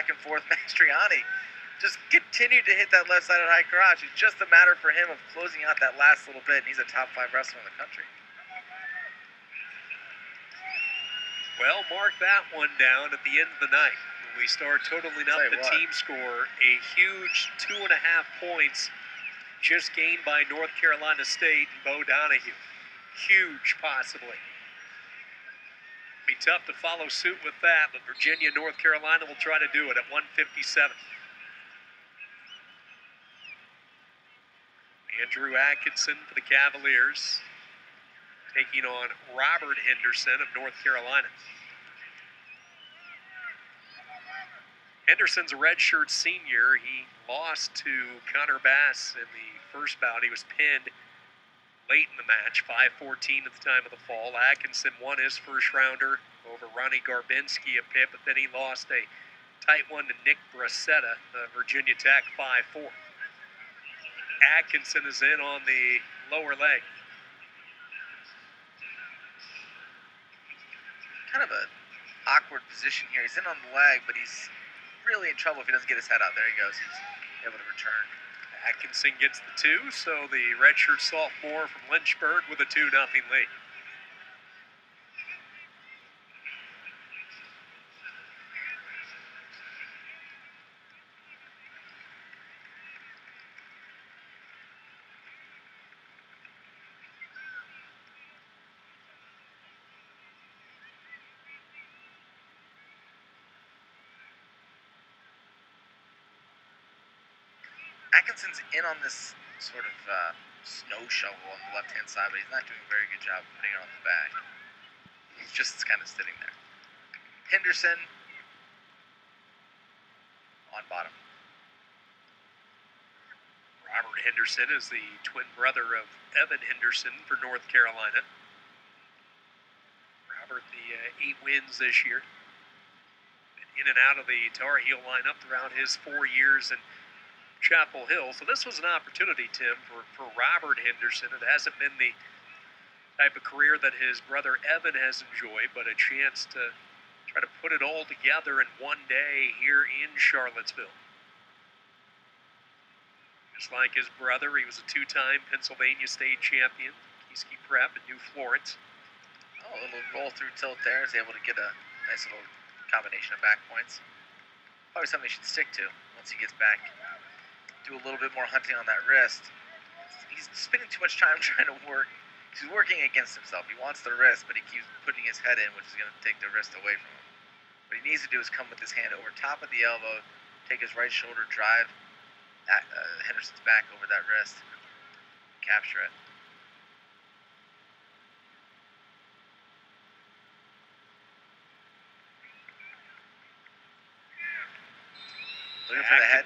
back and forth. Mastriani just continued to hit that left-sided high crotch. It's just a matter for him of closing out that last little bit, and he's a top 5 wrestler in the country. Well, mark that one down at the end of the night. When we start totaling up the team score, a huge 2.5 points just gained by North Carolina State and Bo Donahue. Huge, possibly. Be tough to follow suit with that, but Virginia, North Carolina will try to do it at 157. Andrew Atkinson for the Cavaliers, taking on Robert Henderson of North Carolina. Henderson's a redshirt senior. He lost to Connor Bass in the first bout. He was pinned late in the match, 5-14 at the time of the fall. Atkinson won his first rounder over Ronnie Garbinski a pit, but then he lost a tight one to Nick Bracetta, Virginia Tech, 5-4. Atkinson is in on the lower leg. Kind of an awkward position here. He's in on the leg, but he's really in trouble if he doesn't get his head out. There he goes. He's able to return. Atkinson gets the 2, so the redshirt sophomore from Lynchburg with a 2-0 lead. Atkinson's in on this sort of snow shovel on the left-hand side, but he's not doing a very good job of putting it on the back. He's just kind of sitting there. Henderson on bottom. Robert Henderson is the twin brother of Evan Henderson for North Carolina. Robert, the 8 wins this year. Been in and out of the Tar Heel lineup throughout his 4 years in Chapel Hill. So this was an opportunity, Tim, for Robert Henderson. It hasn't been the type of career that his brother Evan has enjoyed, but a chance to try to put it all together in one day here in Charlottesville. Just like his brother, he was a 2-time Pennsylvania State champion, Keesky Prep in New Florence. Oh, a little roll through tilt there. Is able to get a nice little combination of back points. Probably something he should stick to once he gets back. Do a little bit more hunting on that wrist. He's spending too much time trying to work. He's working against himself. He wants the wrist, but he keeps putting his head in, which is going to take the wrist away from him. What he needs to do is come with his hand over top of the elbow, take his right shoulder, drive Henderson's back over that wrist, capture it. Looking for the head.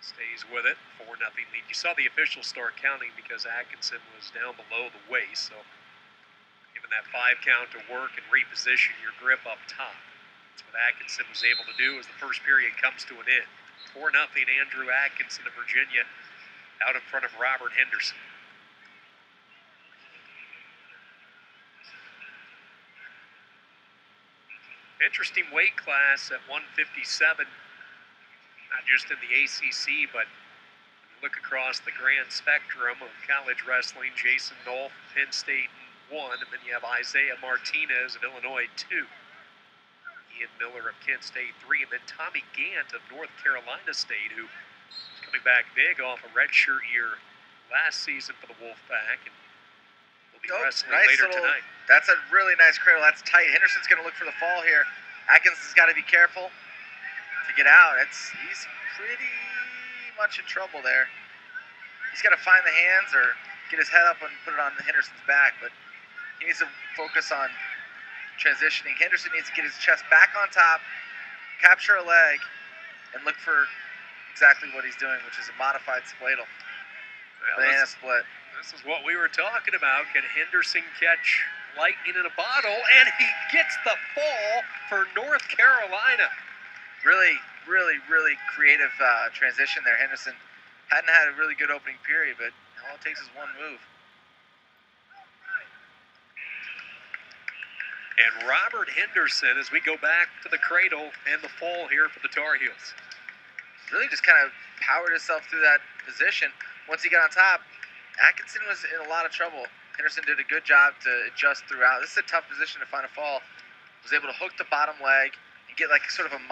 Stays with it, 4-0 lead. You saw the officials start counting because Atkinson was down below the waist, so given that 5 count to work and reposition your grip up top. That's what Atkinson was able to do as the first period comes to an end. 4-0 Andrew Atkinson of Virginia out in front of Robert Henderson. Interesting weight class at 157. Not just in the ACC, but when you look across the grand spectrum of college wrestling, Jason Nolf of Penn State 1, and then you have Isaiah Martinez of Illinois 2, Ian Miller of Kent State 3, and then Tommy Gant of North Carolina State, who is coming back big off a redshirt year last season for the Wolfpack, and will be wrestling later tonight. That's a really nice cradle. That's tight. Henderson's going to look for the fall here. Atkinson's got to be careful to get out. He's pretty much in trouble there. He's got to find the hands or get his head up and put it on Henderson's back, but he needs to focus on transitioning. Henderson needs to get his chest back on top, capture a leg, and look for exactly what he's doing, which is a modified spladle. Banana split. This is what we were talking about. Can Henderson catch lightning in a bottle? And he gets the fall for North Carolina. Really creative transition there. Henderson hadn't had a really good opening period, but all it takes is one move. And Robert Henderson, as we go back to the cradle and the fall here for the Tar Heels. Really just kind of powered himself through that position. Once he got on top, Atkinson was in a lot of trouble. Henderson did a good job to adjust throughout. This is a tough position to find a fall. Was able to hook the bottom leg and get like sort of a